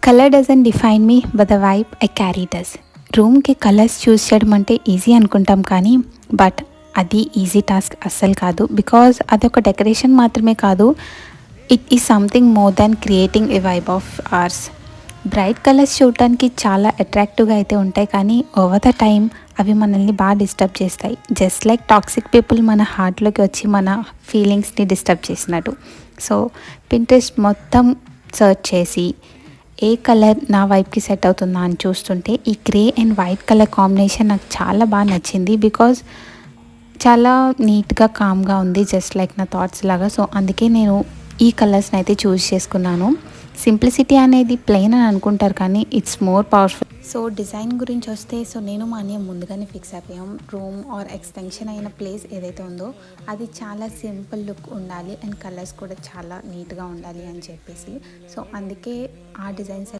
Colour doesn't define me but the vibe I carry does. రూమ్కి colours చూస్ చేయడం అంటే easy అనుకుంటాం కానీ బట్ అది ఈజీ టాస్క్ అస్సలు కాదు. బికాజ్ అదొక డెకరేషన్ మాత్రమే కాదు, it is something more than creating a vibe of ours. Bright colours చూడటానికి చాలా అట్రాక్టివ్గా అయితే ఉంటాయి కానీ ఓవర్ ద టైమ్ అవి మనల్ని బాగా డిస్టర్బ్ చేస్తాయి. జస్ట్ లైక్ టాక్సిక్ పీపుల్ మన హార్ట్లోకి వచ్చి మన ఫీలింగ్స్ని డిస్టర్బ్ చేసినట్టు. సో పింట్రెస్ట్ మొత్తం సర్చ్ చేసి ఏ కలర్ నా వైబ్కి సెట్ అవుతుందా అని చూస్తుంటే ఈ grey and white colour combination నాకు చాలా బాగా నచ్చింది. బికాజ్ చాలా నీట్గా కామ్గా ఉంది, జస్ట్ లైక్ నా థాట్స్ లాగా. సో అందుకే నేను ఈ కలర్స్ని అయితే చూస్ చేసుకున్నాను. సింప్లిసిటీ అనేది ప్లెయిన్ అని అనుకుంటారు కానీ it's more powerful. So design గురించి వస్తే, సో నేను మా అన్నయ్య ముందుగానే ఫిక్స్ అయిపోయాం. రూమ్ ఆర్ ఎక్స్టెన్షన్ అయిన ప్లేస్ ఏదైతే ఉందో అది చాలా సింపుల్ లుక్ ఉండాలి అండ్ కలర్స్ కూడా చాలా నీట్గా ఉండాలి అని చెప్పేసి. సో అందుకే ఆ డిజైన్స్